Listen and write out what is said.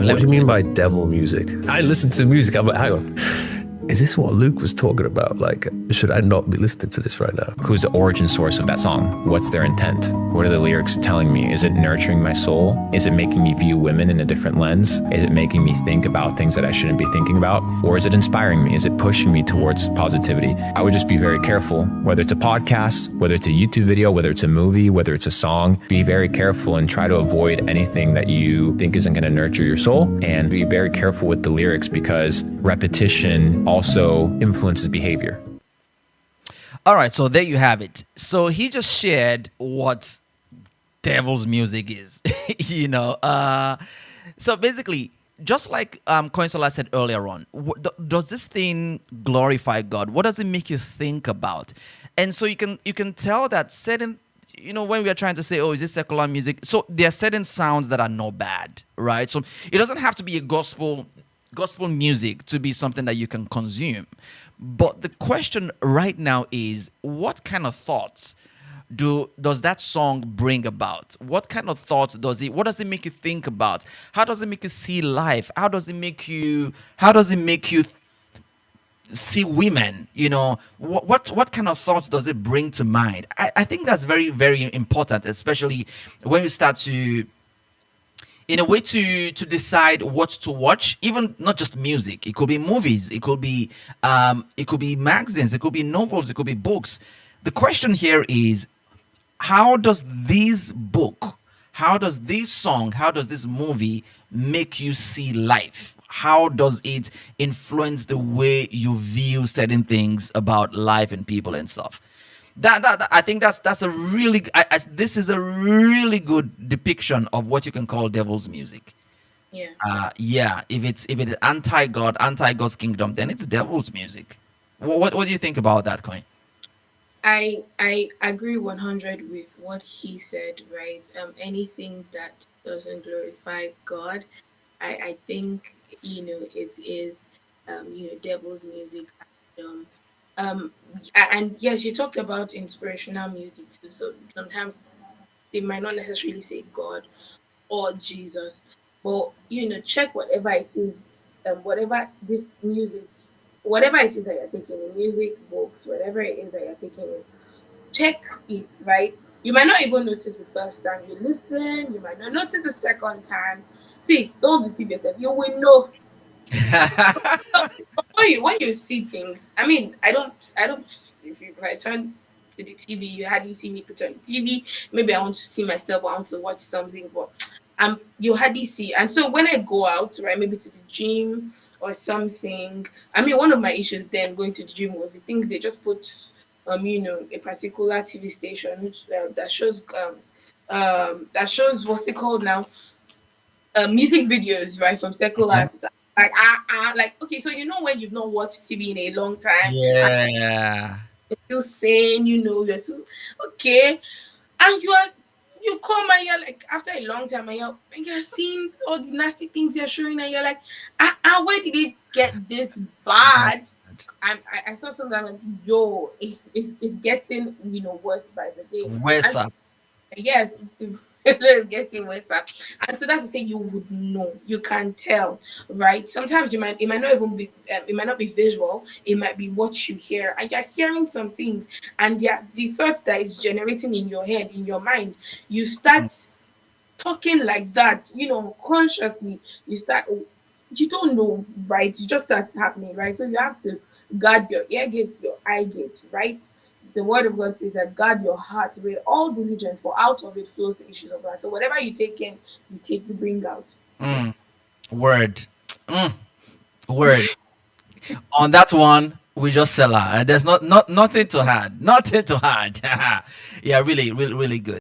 What do you mean by devil music? I listen to music. I'm like, hang on. Is this what Luke was talking about? Like, should I not be listening to this right now? Who's the origin source of that song? What's their intent? What are the lyrics telling me? Is it nurturing my soul? Is it making me view women in a different lens? Is it making me think about things that I shouldn't be thinking about? Or is it inspiring me? Is it pushing me towards positivity? I would just be very careful, whether it's a podcast, whether it's a YouTube video, whether it's a movie, whether it's a song, be very careful and try to avoid anything that you think isn't going to nurture your soul, and be very careful with the lyrics, because repetition also influences behavior. All right, so there you have it. So he just shared what devil's music is, you know. So basically, just like Coinsola said earlier on, does this thing glorify God? What does it make you think about? And so you can tell that certain, you know, when we are trying to say, oh, is this secular music? So there are certain sounds that are not bad, right? So it doesn't have to be a gospel music to be something that you can consume. But the question right now is, what kind of thoughts does that song bring about? What kind of thoughts what does it make you think about? How does it make you see life? How does it make you see women? You know, what kind of thoughts does it bring to mind? I think that's very, very important, especially when we start to, in a way, to decide what to watch. Even not just music, it could be movies, it could be magazines, it could be novels, it could be books. The question here is, how does this book, how does this song, how does this movie make you see life? How does it influence the way you view certain things about life and people and stuff? That I think that's a really this is a really good depiction of what you can call devil's music. Yeah. If it's anti-God, anti-God's kingdom, then it's devil's music. What do you think about that, Coin? I agree 100 with what he said, right? Anything that doesn't glorify God, I think, you know, it is devil's music. And yes, you talked about inspirational music too. So sometimes they might not necessarily say God or Jesus, but check whatever it is, whatever this music, whatever it is that you're taking in, music, books, whatever it is that you're taking in, check it, right? You might not even notice the first time you listen, you might not notice the second time. See, don't deceive yourself. You will know. When you see things, I mean, I don't. If I turn to the TV, you hardly see me put on the TV. Maybe I want to see myself, I want to watch something, but you hardly see. And so when I go out, right, maybe to the gym or something, I mean, one of my issues then going to the gym was the things they just put, a particular TV station which that shows what's it called now, music videos, right, from secular artists. Like, okay, so when you've not watched TV in a long time, Yeah. you're still saying, you're still okay, and you come and you're like, after a long time, and you're seeing all the nasty things you're showing, and you're like, where did it get this bad? I saw something like, yo, it's getting worse by the day. Worse. Yes, it's getting worse. And so that's to say, you would know, you can tell, right? Sometimes it might not even be it might not be visual, it might be what you hear, and you're hearing some things, and the thoughts that is generating in your head, in your mind, you start talking like that, consciously. You don't know, right? You just start happening, right? So you have to guard your ear gates, your eye gates, right? The word of God says that guard your heart with all diligence, for out of it flows the issues of life. So whatever you take in, you bring out. Word. Word. On that one, we just sell her. There's nothing to add. Nothing to add. Yeah, really, really, really good.